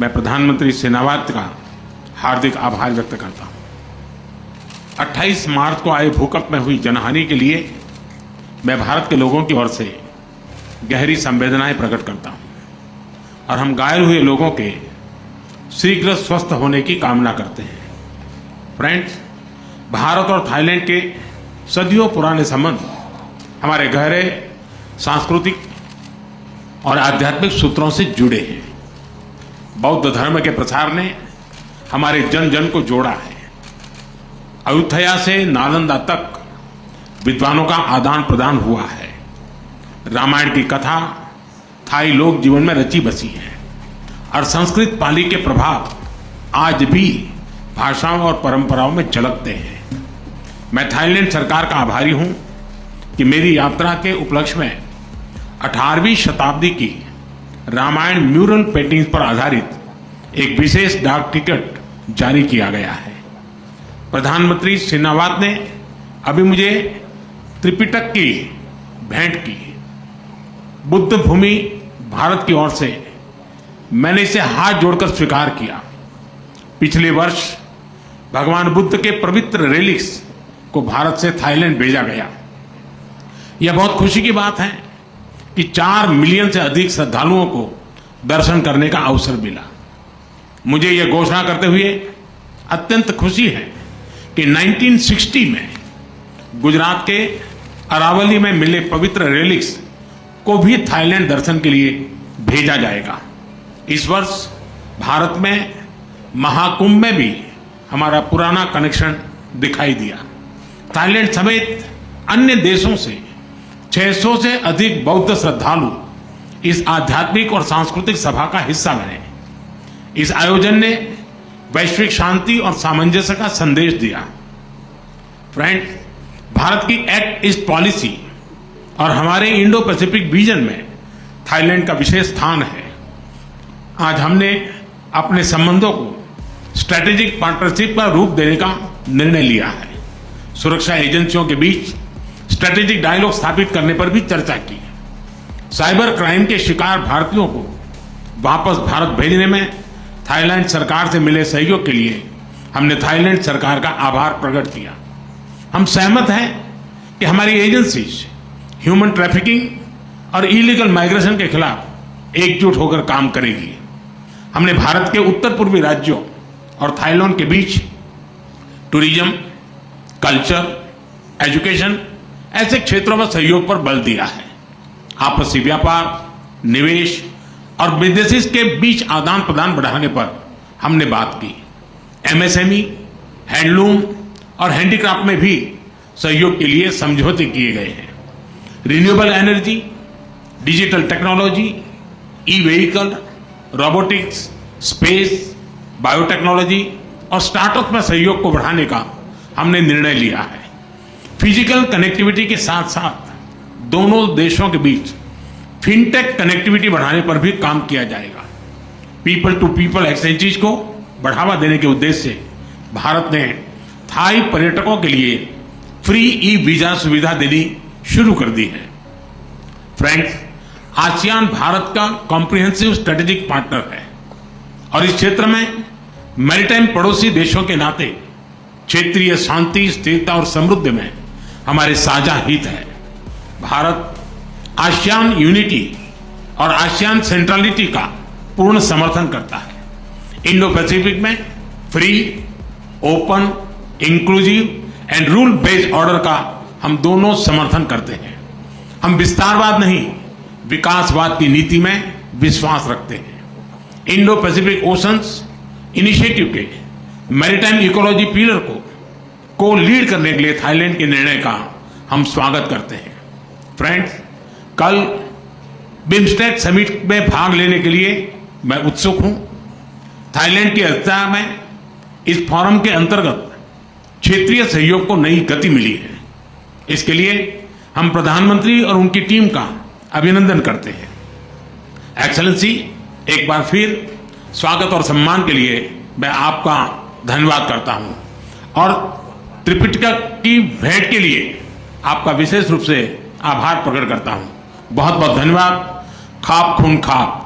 मैं प्रधानमंत्री शेनावत का हार्दिक आभार व्यक्त करता हूं। 28 मार्च को आए भूकंप में हुई जनहानि के लिए मैं भारत के लोगों की ओर से गहरी संवेदनाएं प्रकट करता हूं और हम घायल हुए लोगों के शीघ्र स्वस्थ होने की कामना करते हैं। फ्रेंड्स, भारत और थाईलैंड के सदियों पुराने संबंध हमारे गहरे सांस्कृतिक और आध्यात्मिक सूत्रों से जुड़े हैं। बौद्ध धर्म के प्रसार ने हमारे जन जन को जोड़ा है। अयोध्या से नालंदा तक विद्वानों का आदान प्रदान हुआ है। रामायण की कथा थाई लोक जीवन में रची बसी है और संस्कृत पाली के प्रभाव आज भी भाषाओं और परंपराओं में झलकते हैं। मैं थाईलैंड सरकार का आभारी हूं कि मेरी यात्रा के उपलक्ष्य में 18वीं शताब्दी की रामायण म्यूरल पेंटिंग्स पर आधारित एक विशेष डाक टिकट जारी किया गया है। प्रधानमंत्री शेनावत ने अभी मुझे त्रिपिटक की भेंट की। बुद्ध भूमि भारत की ओर से मैंने इसे हाथ जोड़कर स्वीकार किया। पिछले वर्ष भगवान बुद्ध के पवित्र रेलिक्स को भारत से थाईलैंड भेजा गया। यह बहुत खुशी की बात है कि 4 मिलियन से अधिक श्रद्धालुओं को दर्शन करने का अवसर मिला। मुझे यह घोषणा करते हुए अत्यंत खुशी है कि 1960 में गुजरात के अरावली में मिले पवित्र रेलिक्स को भी थाईलैंड दर्शन के लिए भेजा जाएगा। इस वर्ष भारत में महाकुंभ में भी हमारा पुराना कनेक्शन दिखाई दिया। थाईलैंड समेत अन्य देशों से 600 से अधिक बौद्ध श्रद्धालु इस आध्यात्मिक और सांस्कृतिक सभा का हिस्सा बने। इस आयोजन ने वैश्विक शांति और सामंजस्य का संदेश दिया। फ्रेंड्स, भारत की एक्ट ईस्ट पॉलिसी और हमारे इंडो पैसिफिक रीजन में थाईलैंड का विशेष स्थान है। आज हमने अपने संबंधों को स्ट्रैटेजिक पार्टनरशिप का रूप देने का निर्णय लिया है। सुरक्षा एजेंसियों के बीच स्ट्रैटेजिक डायलॉग स्थापित करने पर भी चर्चा की। साइबर क्राइम के शिकार भारतीयों को वापस भारत भेजने में थाईलैंड सरकार से मिले सहयोग के लिए हमने थाईलैंड सरकार का आभार प्रकट किया। हम सहमत हैं कि हमारी एजेंसीज ह्यूमन ट्रैफिकिंग और इलीगल माइग्रेशन के खिलाफ एकजुट होकर काम करेगी। हमने भारत के उत्तर पूर्वी राज्यों और थाईलैंड के बीच टूरिज्म, कल्चर, एजुकेशन ऐसे क्षेत्रों में सहयोग पर बल दिया है। आपसी व्यापार, निवेश और बिजनेसेस के बीच आदान प्रदान बढ़ाने पर हमने बात की। एमएसएमई, हैंडलूम और हैंडीक्राफ्ट में भी सहयोग के लिए समझौते किए गए हैं। Renewable energy, digital technology, e vehicle, robotics, space, biotechnology और स्टार्टअप में सहयोग को बढ़ाने का हमने निर्णय लिया है। फिजिकल कनेक्टिविटी के साथ साथ दोनों देशों के बीच फिनटेक कनेक्टिविटी बढ़ाने पर भी काम किया जाएगा। पीपल टू पीपल एक्सचेंजेस को बढ़ावा देने के उद्देश्य से भारत ने थाई पर्यटकों के लिए फ्री ई वीजा सुविधा देनी शुरू कर दी है। फ्रेंड्स, आसियान भारत का कॉम्प्रिहेंसिव स्ट्रेटेजिक पार्टनर है और इस क्षेत्र में मैरीटाइम पड़ोसी देशों के नाते क्षेत्रीय शांति, स्थिरता और समृद्धि में हमारे साझा हित है। भारत आसियान यूनिटी और आसियान सेंट्रलिटी का पूर्ण समर्थन करता है। इंडो पैसिफिक में free, open, inclusive and rule based order का हम दोनों समर्थन करते हैं। हम विस्तारवाद नहीं, विकासवाद की नीति में विश्वास रखते हैं। इंडो पैसिफिक ओशंस इनिशिएटिव के मैरीटाइम इकोलॉजी पिलर को लीड करने के लिए थाईलैंड के निर्णय का हम स्वागत करते हैं। फ्रेंड्स, कल बिम्स्टेक समिट में भाग लेने के लिए मैं उत्सुक हूं। थाईलैंड की अध्यक्षता में इस फोरम के अंतर्गत क्षेत्रीय सहयोग को नई गति मिली है। इसके लिए हम प्रधानमंत्री और उनकी टीम का अभिनंदन करते हैं। एक्सेलेंसी, एक बार फिर स्वागत और सम्मान के लिए मैं आपका धन्यवाद करता हूं और त्रिपिटक की भेंट के लिए आपका विशेष रूप से आभार प्रकट करता हूं। बहुत बहुत धन्यवाद। खाप खून खाप।